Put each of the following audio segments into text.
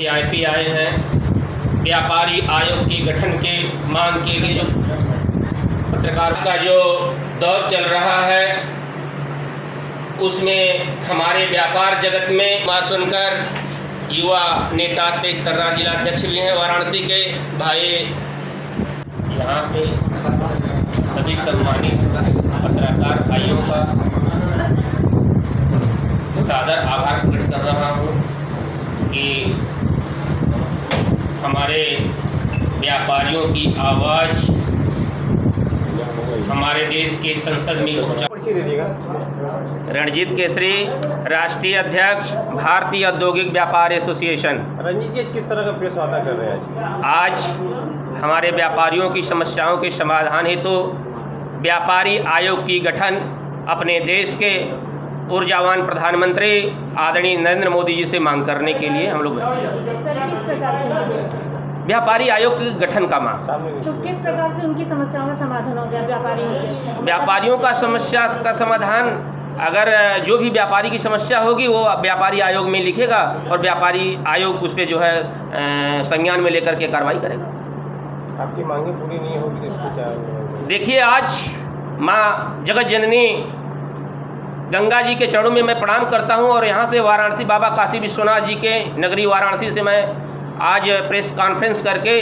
CIP आए हैं व्यापारी आयोग के गठन के मांग के लिए। जो पत्रकार का जो दौर चल रहा है उसमें हमारे व्यापार जगत में बात सुनकर युवा नेता 23 तर्रा जिला अध्यक्ष भी हैं वाराणसी के भाई, यहाँ पे सभी सम्मानित पत्रकार भाइयों का सादर आभार प्रकट कर रहा हूँ कि हमारे व्यापारियों की आवाज़ हमारे देश के संसद में पहुँचा। रणजीत केसरी, राष्ट्रीय अध्यक्ष, भारतीय औद्योगिक व्यापार एसोसिएशन। रणजीत जी, किस तरह का प्रेस वार्ता कर रहे हैं आज हमारे व्यापारियों की समस्याओं के समाधान हेतु व्यापारी आयोग की गठन अपने देश के ऊर्जावान प्रधानमंत्री आदरणीय नरेंद्र मोदी जी से मांग करने के लिए हम लोग व्यापारी आयोग के गठन का मांग। तो किस प्रकार से उनकी समस्याओं का समाधान हो गया व्यापारियों का समस्या का समाधान? अगर जो भी व्यापारी की समस्या होगी वो व्यापारी आयोग में लिखेगा और व्यापारी आयोग उस पर जो है संज्ञान में लेकर के कार्रवाई करेगा। आपकी मांगे पूरी नहीं होगी तो इसको क्या? देखिए, आज माँ जगत जननी गंगा जी के चरणों में मैं प्रणाम करता हूं और यहाँ से वाराणसी बाबा काशी विश्वनाथ जी के नगरी वाराणसी से मैं आज प्रेस कॉन्फ्रेंस करके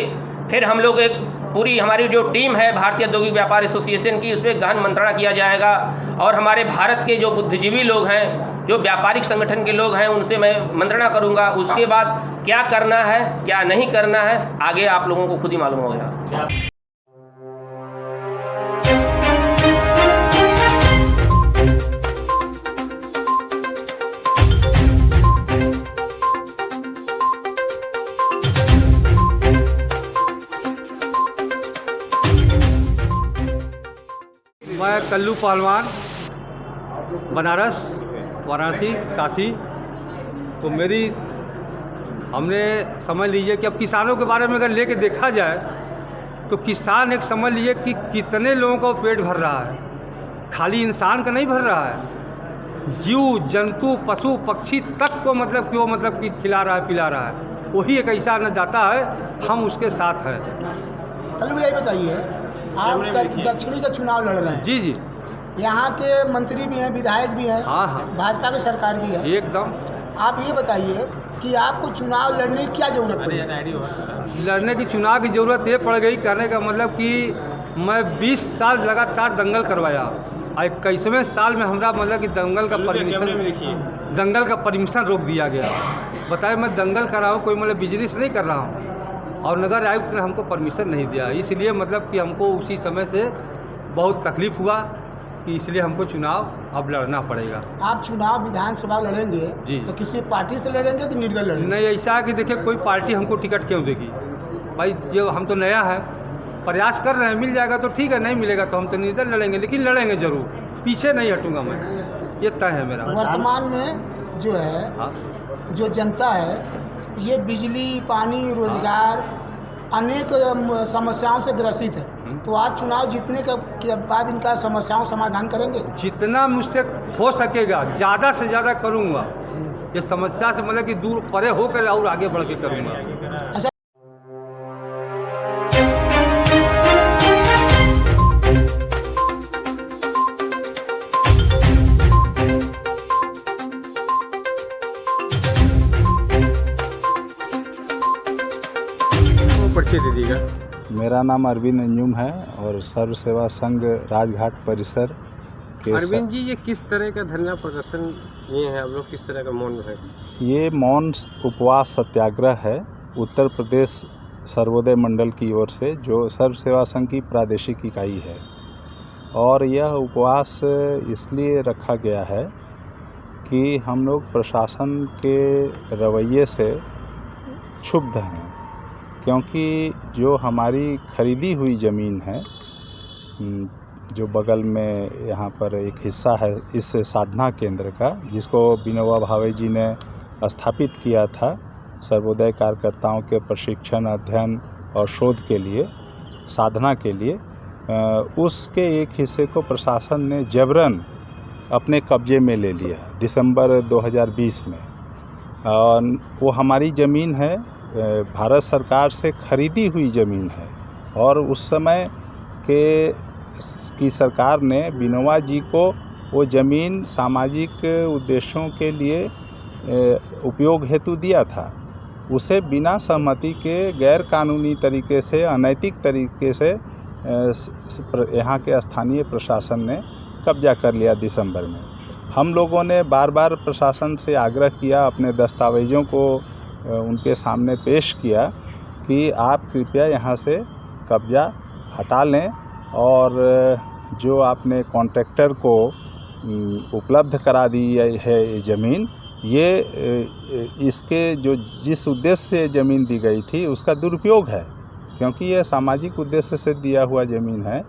फिर हम लोग एक पूरी हमारी जो टीम है भारतीय औद्योगिक व्यापार एसोसिएशन की, उसमें गहन मंत्रणा किया जाएगा और हमारे भारत के जो बुद्धिजीवी लोग हैं, जो व्यापारिक संगठन के लोग हैं, उनसे मैं मंत्रणा करूंगा। उसके बाद क्या करना है क्या नहीं करना है आगे आप लोगों को खुद ही मालूम होगा। मैं कल्लू पहलवान, बनारस, वाराणसी, काशी। तो हमने समझ लीजिए कि अब किसानों के बारे में अगर लेके देखा जाए तो किसान एक समझ लीजिए कि कितने लोगों का पेट भर रहा है। खाली इंसान का नहीं भर रहा है, जीव जंतु पशु पक्षी तक को मतलब कि खिला रहा है पिला रहा है। वही एक ऐसा अन्नदाता है, हम उसके साथ हैं। कल भी यही बताइए, आप दक्षिणी का चुनाव लड़ रहे हैं। जी जी। यहाँ के मंत्री भी हैं, विधायक भी हैं। हाँ हाँ, भाजपा की सरकार भी है एकदम। आप ये बताइए कि आपको चुनाव लड़ने की क्या जरूरत पड़ी? लड़ने की चुनाव की ज़रूरत ये पड़ गई, कहने का मतलब कि मैं 20 साल लगातार दंगल करवाया और 21वें साल में हमरा मतलब कि दंगल का परमिशन रोक दिया गया। बताए मैं दंगल कर रहा हूँ, कोई मतलब बिजनेस नहीं कर रहा हूँ और नगर आयुक्त ने हमको परमिशन नहीं दिया। इसलिए मतलब कि हमको उसी समय से बहुत तकलीफ़ हुआ कि इसलिए हमको चुनाव अब लड़ना पड़ेगा। आप चुनाव विधानसभा लड़ेंगे जी, तो किसी पार्टी से लड़ेंगे कि निर्दल लड़ेंगे? नहीं, ऐसा है कि देखिए कोई पार्टी हमको टिकट क्यों देगी भाई, जो हम तो नया है, प्रयास कर रहे हैं, मिल जाएगा तो ठीक है, नहीं मिलेगा तो हम तो निर्दल लड़ेंगे, लेकिन लड़ेंगे जरूर, पीछे नहीं हटूंगा मैं, ये तय है मेरा। वर्तमान में जो है जो जनता है ये बिजली, पानी, रोजगार अनेक समस्याओं से ग्रसित है। तो आप चुनाव जीतने के बाद इनका समस्याओं समाधान करेंगे? जितना मुझसे हो सकेगा ज़्यादा से ज़्यादा करूँगा। ये समस्या से मतलब कि दूर परे होकर और आगे बढ़ के करूँगा। अच्छा, पर्ची दे दीजिएगा। मेरा नाम अरविंद अंजुम है और सर्व सेवा संघ राजघाट परिसर के। अरविंद जी, ये किस तरह का धरना प्रदर्शन ये है, आप लोग किस तरह का मौन है? ये मौन उपवास सत्याग्रह है उत्तर प्रदेश सर्वोदय मंडल की ओर से, जो सर्व सेवा संघ की प्रादेशिक इकाई है। और यह उपवास इसलिए रखा गया है कि हम लोग प्रशासन के रवैये से क्षुब्ध हैं, क्योंकि जो हमारी खरीदी हुई ज़मीन है, जो बगल में यहाँ पर एक हिस्सा है इस साधना केंद्र का, जिसको विनोबा भावे जी ने स्थापित किया था सर्वोदय कार्यकर्ताओं के प्रशिक्षण, अध्ययन और शोध के लिए, साधना के लिए, उसके एक हिस्से को प्रशासन ने जबरन अपने कब्जे में ले लिया दिसंबर 2020 में। वो हमारी ज़मीन है भारत सरकार से खरीदी हुई ज़मीन है और उस समय की सरकार ने विनोबा जी को वो ज़मीन सामाजिक उद्देश्यों के लिए उपयोग हेतु दिया था। उसे बिना सहमति के गैर कानूनी तरीके से, अनैतिक तरीके से यहाँ के स्थानीय प्रशासन ने कब्जा कर लिया दिसंबर में। हम लोगों ने बार बार प्रशासन से आग्रह किया, अपने दस्तावेज़ों को उनके सामने पेश किया कि आप कृपया यहाँ से कब्जा हटा लें और जो आपने कॉन्ट्रैक्टर को उपलब्ध करा दी है ये ज़मीन, ये इसके जो जिस उद्देश्य से ज़मीन दी गई थी उसका दुरुपयोग है, क्योंकि ये सामाजिक उद्देश्य से दिया हुआ ज़मीन है।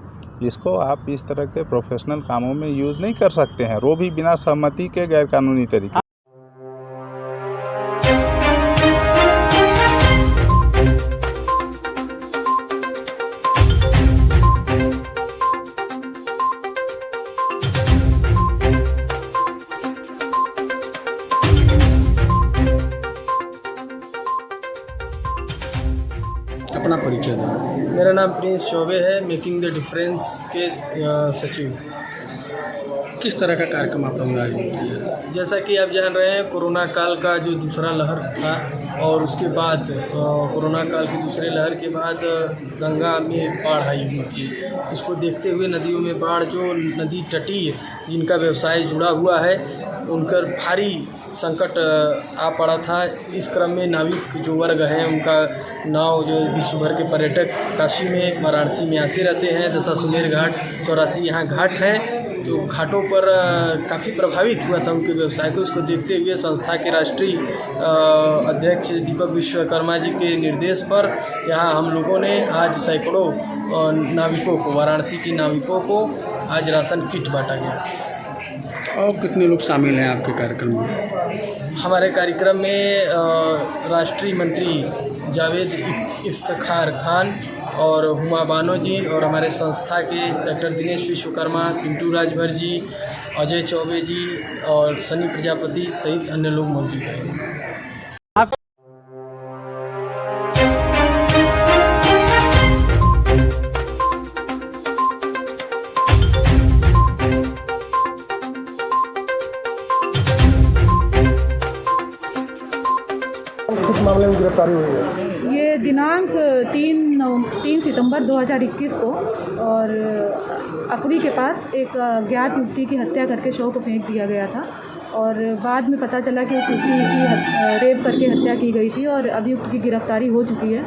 इसको आप इस तरह के प्रोफेशनल कामों में यूज़ नहीं कर सकते हैं, वो भी बिना सहमति के गैर कानूनी तरीके। अपना परिचय दें। मेरा नाम प्रिंस चौबे है, मेकिंग द डिफरेंस के सचिव। किस तरह का कार्यक्रम आप लोगों ने आयोजित किया? जैसा कि आप जान रहे हैं, कोरोना काल का जो दूसरा लहर था और उसके बाद कोरोना काल की दूसरे लहर के बाद गंगा में बाढ़ आई हुई थी। इसको देखते हुए नदियों में बाढ़, जो नदी तटीय जिनका व्यवसाय जुड़ा हुआ है, उनकर भारी संकट आ पड़ा था। इस क्रम में नाविक जो वर्ग हैं, उनका नाव जो विश्व भर के पर्यटक काशी में, वाराणसी में आते रहते हैं। दशाश्वमेध घाट, 84 यहाँ घाट हैं, जो घाटों पर काफ़ी प्रभावित हुआ था उनके व्यवसाय को। इसको देखते हुए संस्था के राष्ट्रीय अध्यक्ष दीपक विश्वकर्मा जी के निर्देश पर यहाँ हम लोगों ने आज सैकड़ों नाविकों को, वाराणसी के नाविकों को आज राशन किट बांटा गया। और कितने लोग शामिल हैं आपके कार्यक्रम में? हमारे कार्यक्रम में राष्ट्रीय मंत्री जावेद इफ्तिखार खान और हुमा बानो जी और हमारे संस्था के डॉक्टर दिनेश विश्वकर्मा, पिंटू राजभर जी, अजय चौबे जी और सनी प्रजापति सहित अन्य लोग मौजूद हैं। किस मामले में गिरफ्तारी हुई है? ये दिनांक 3 सितंबर 2021 को और अकुरी के पास एक अज्ञात युवती की हत्या करके शव को फेंक दिया गया था और बाद में पता चला कि उस युवती की रेप करके हत्या की गई थी और अभियुक्त की गिरफ्तारी हो चुकी है।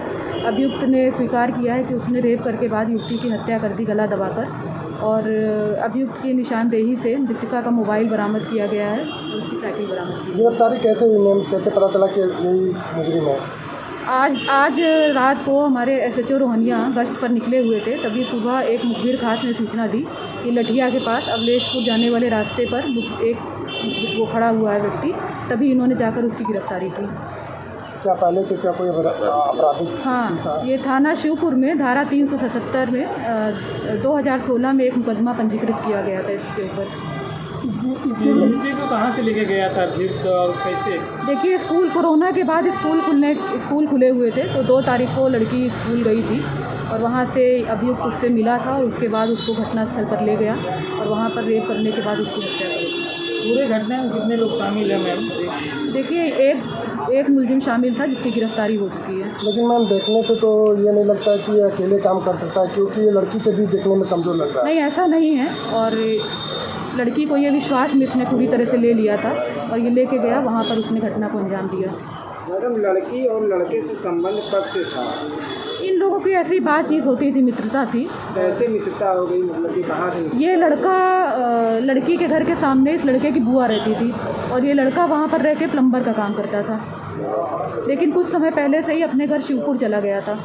अभियुक्त ने स्वीकार किया है कि उसने रेप करके बाद युवती की हत्या कर दी गला दबाकर, और अभियुक्त की निशानदेही से मृतका का मोबाइल बरामद किया गया है और उसकी साइकिल बरामद की। गिरफ्तारी कैसे हुई मैम? कैसे पता चला कि यही मुजरिम है? आज रात को हमारे SHO रोहनिया गश्त पर निकले हुए थे, तभी सुबह एक मुखबिर खास ने सूचना दी कि लठिया के पास अवलेशपुर जाने वाले रास्ते पर एक वो खड़ा हुआ है व्यक्ति, तभी इन्होंने जाकर उसकी गिरफ्तारी की। क्या पहले से क्या कोई आपराधिक? हाँ, ये थाना शिवपुर में धारा 377 में 2016 में एक मुकदमा पंजीकृत किया गया था इसके ऊपर। लड़की को कहाँ से लेके गया था अभियुक्त और कैसे? देखिए, कोरोना के बाद स्कूल खुले हुए थे, तो 2 तारीख को लड़की स्कूल गई थी और वहाँ से अभियुक्त उससे मिला था और उसके बाद उसको घटनास्थल पर ले गया और वहाँ पर रेप करने के बाद उसकी हत्या कर दी। पूरे घटना में कितने लोग शामिल हैं मैम? देखिए, एक मुलजिम शामिल था जिसकी गिरफ्तारी हो चुकी है। लेकिन मैम देखने से तो ये नहीं लगता है कि ये अकेले काम कर सकता है, क्योंकि ये लड़की से भी देखने में कमज़ोर लग रहा है। नहीं, ऐसा नहीं है, और लड़की को ये विश्वास में इसने पूरी तरह से ले लिया था और ये लेके गया, वहाँ पर उसने घटना को अंजाम दिया। मैडम, लड़की और लड़के से संबंध कब से था? इन लोगों की ऐसी बातचीत होती थी, मित्रता थी। कैसे मित्रता हो गई, मतलब कि कहाँ से? ये लड़की के घर के सामने इस लड़के की बुआ रहती थी और ये लड़का वहाँ पर रह के प्लम्बर का काम करता था, लेकिन कुछ समय पहले से ही अपने घर शिवपुर चला गया था।